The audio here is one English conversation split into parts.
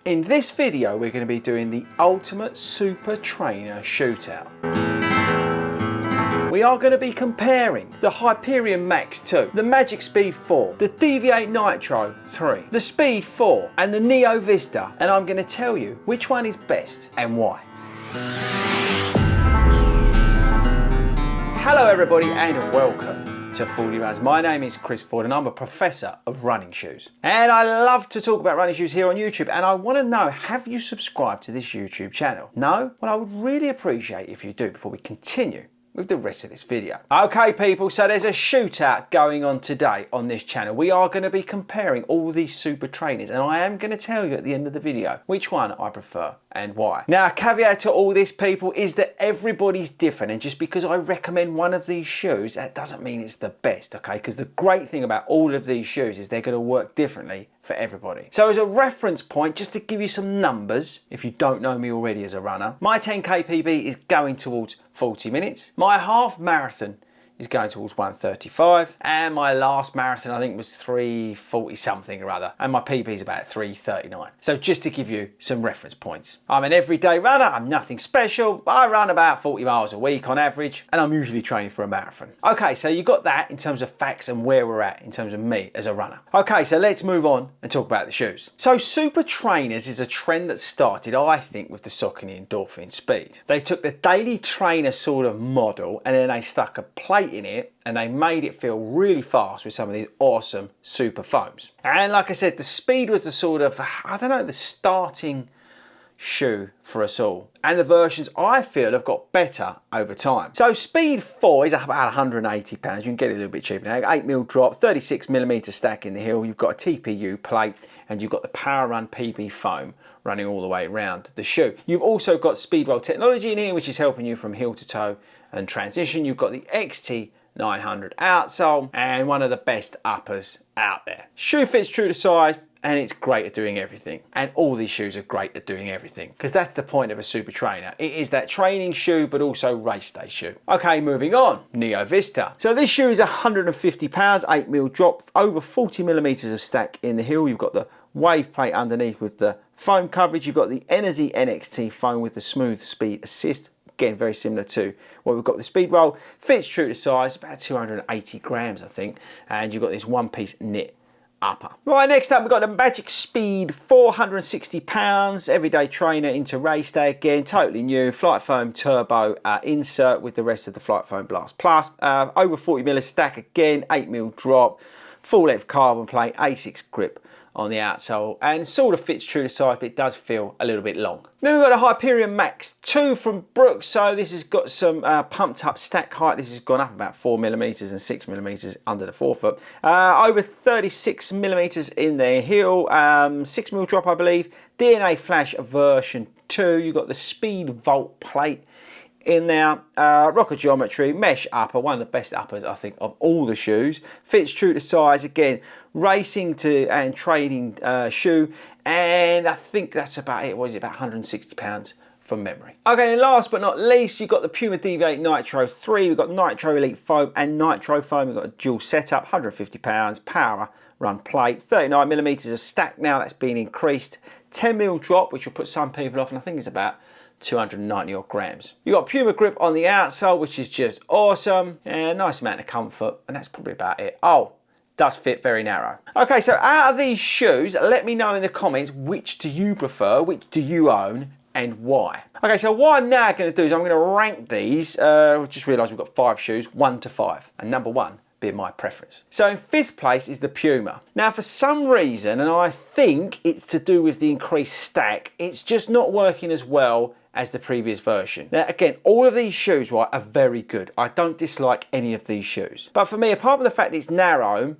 In this video we're going to be doing the Ultimate Super Trainer Shootout. We are going to be comparing the Hyperion Max 2, the Magic Speed 4, the DV8 Nitro 3, the Speed 4 and the Neo Vista, and I'm going to tell you which one is best and why. Hello everybody and welcome to FORDY Runs. My name is Chris Ford and I'm a professor of running shoes. And I love to talk about running shoes here on YouTube, and I want to know, have you subscribed to this YouTube channel? No? Well, I would really appreciate if you do before we continue with the rest of this video. Okay people, so there's a shootout going on today on this channel. We are going to be comparing all these super trainers, and I am going to tell you at the end of the video which one I prefer and why. Now, a caveat to all this, people, is that everybody's different, and just because I recommend one of these shoes, that doesn't mean it's the best, okay? Because the great thing about all of these shoes is they're going to work differently for everybody. So as a reference point, just to give you some numbers, if you don't know me already as a runner, my 10k PB is going towards 40 minutes. My half marathon is going towards 1:35, and my last marathon I think was 3:40 something or other, and my PB is about 3:39. So just to give you some reference points. I'm an everyday runner, I'm nothing special. I run about 40 miles a week on average, and I'm usually training for a marathon. Okay, so you got that in terms of facts and where we're at in terms of me as a runner. Okay, so let's move on and talk about the shoes. So super trainers is a trend that started, I think, with the Saucony Endorphin Speed. They took the daily trainer sort of model and then they stuck a plate in it and they made it feel really fast with some of these awesome super foams. And like I said, the Speed was the sort of, I don't know, the starting shoe for us all, and the versions I feel have got better over time. So Speed 4 is about £180. You can get it a little bit cheaper now. 8mm drop, 36mm stack in the heel. You've got a TPU plate and you've got the Power Run PB foam running all the way around the shoe. You've also got Speedwell technology in here, which is helping you from heel to toe and transition. You've got the XT 900 outsole and one of the best uppers out there. Shoe fits true to size and it's great at doing everything. And all these shoes are great at doing everything, because that's the point of a super trainer. It is that training shoe but also race day shoe. Okay, moving on, Neo Vista. So this shoe is £150, 8mm drop, over 40mm of stack in the heel. You've got the wave plate underneath with the foam coverage. You've got the Energy NXT foam with the smooth speed assist. Again, very similar to what we've got with the Speed Roll. Fits true to size, about 280 grams, I think. And you've got this one-piece knit upper. Right, next up we've got the Magic Speed, £460, everyday trainer into race day. Again, totally new, Flight Foam Turbo insert with the rest of the Flight Foam Blast Plus. Over 40mm stack again, 8mm drop, full length carbon plate, A6 grip on the outsole, and sort of fits true to size, but it does feel a little bit long. Then we've got a Hyperion Max 2 from Brooks. So this has got some pumped up stack height. This has gone up about 4mm and 6mm under the forefoot. Over 36mm in the heel, 6mm drop I believe. DNA Flash version 2. You've got the Speed Volt plate in there, rocker geometry, mesh upper, one of the best uppers I think of all the shoes. Fits true to size, again, racing to and training shoe, and I think that's about it. What is it, about £160 from memory. Okay, and last but not least, you've got the Puma DV8 Nitro 3, we've got Nitro Elite foam and Nitro foam. We've got a dual setup, £150, Power Run plate, 39mm of stack now, that's been increased, 10mm drop, which will put some people off, and I think it's about 290 odd grams. You've got Puma grip on the outsole, which is just awesome, and a nice amount of comfort, and that's probably about it. Oh, does fit very narrow. Okay, so out of these shoes, let me know in the comments, which do you prefer, which do you own, and why? Okay, so what I'm now going to do is I'm going to rank these. Just realised we've got 5 shoes, 1 to 5, and number 1 being my preference. So in 5th place is the Puma. Now for some reason, and I think it's to do with the increased stack, it's just not working as well as the previous version. Now again, all of these shoes, right, are very good. I don't dislike any of these shoes. But for me, apart from the fact it's narrow,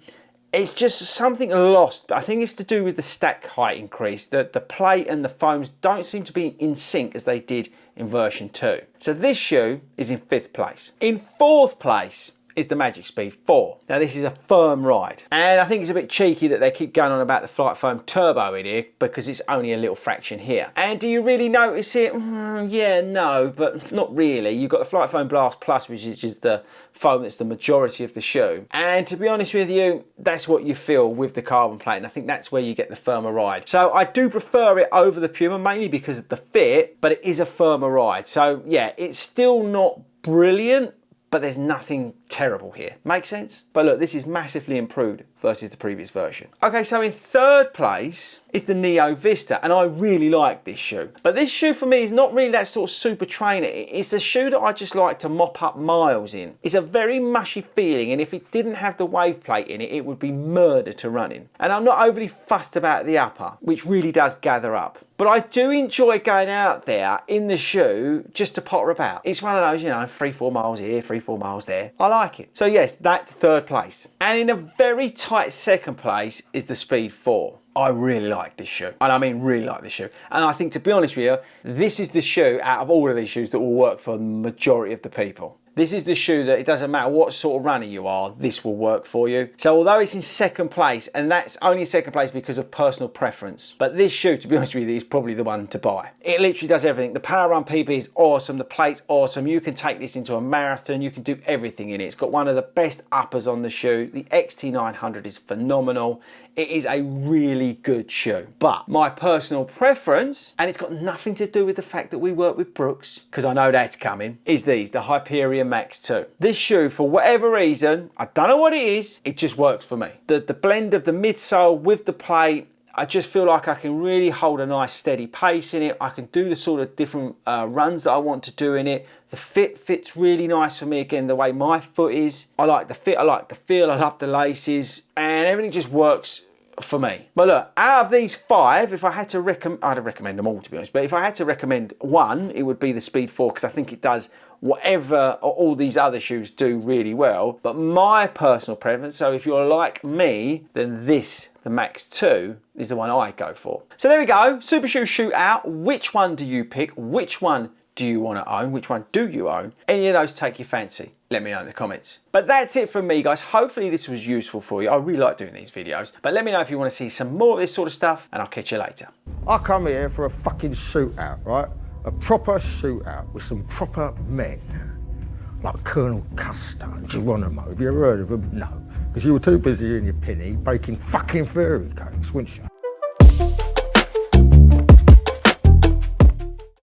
it's just something lost. I think it's to do with the stack height increase. The plate and the foams don't seem to be in sync as they did in version 2. So this shoe is in 5th place. In 4th place is the Magic Speed 4. Now this is a firm ride, and I think it's a bit cheeky that they keep going on about the Flight Foam Turbo in here because it's only a little fraction here. And do you really notice it? Yeah, no, but not really. You've got the Flight Foam Blast Plus, which is just the foam that's the majority of the shoe. And to be honest with you, that's what you feel with the carbon plate, and I think that's where you get the firmer ride. So I do prefer it over the Puma, mainly because of the fit, but it is a firmer ride. So yeah, it's still not brilliant, but there's nothing terrible here. Make sense? But look, this is massively improved versus the previous version. Okay, so in third place is the Neo Vista, and I really like this shoe. But this shoe for me is not really that sort of super trainer. It's a shoe that I just like to mop up miles in. It's a very mushy feeling, and if it didn't have the wave plate in it, it would be murder to run in. And I'm not overly fussed about the upper, which really does gather up. But I do enjoy going out there in the shoe just to potter about. It's one of those, you know, 3-4 miles here, 3-4 miles there. I like it. So yes, that's third place. And in a very tight second place is the Speed 4. I really like this shoe, and I mean really like this shoe. And I think, to be honest with you, this is the shoe out of all of these shoes that will work for the majority of the people. This is the shoe that it doesn't matter what sort of runner you are, this will work for you. So although it's in second place, and that's only in second place because of personal preference, but this shoe, to be honest with you, is probably the one to buy. It literally does everything. The Power Run PB is awesome, the plate's awesome, you can take this into a marathon, you can do everything in it. It's got one of the best uppers on the shoe. The XT900 is phenomenal. It is a really good shoe. But my personal preference, and it's got nothing to do with the fact that we work with Brooks, because I know that's coming, is these, the Hyperion Max 2. This shoe, for whatever reason, I don't know what it is, it just works for me. The blend of the midsole with the plate, I just feel like I can really hold a nice steady pace in it. I can do the sort of different runs that I want to do in it. The fit fits really nice for me, again, the way my foot is. I like the fit, I like the feel, I love the laces, and everything just works for me. But look, out of these 5, if I had to recommend, I'd recommend them all, to be honest, but if I had to recommend one, it would be the Speed 4, because I think it does whatever all these other shoes do really well. But my personal preference, so if you're like me, then this, the Max 2, is the one I go for. So there we go, Super Shoe Shootout. Which one do you pick? Which one do you want to own? Which one do you own? Any of those take your fancy? Let me know in the comments. But that's it from me, guys. Hopefully this was useful for you. I really like doing these videos. But let me know if you want to see some more of this sort of stuff, and I'll catch you later. I come here for a fucking shootout, right? A proper shootout with some proper men. Like Colonel Custer and Geronimo. Have you ever heard of them? No. Because you were too busy in your penny baking fucking fairy cakes, weren't you?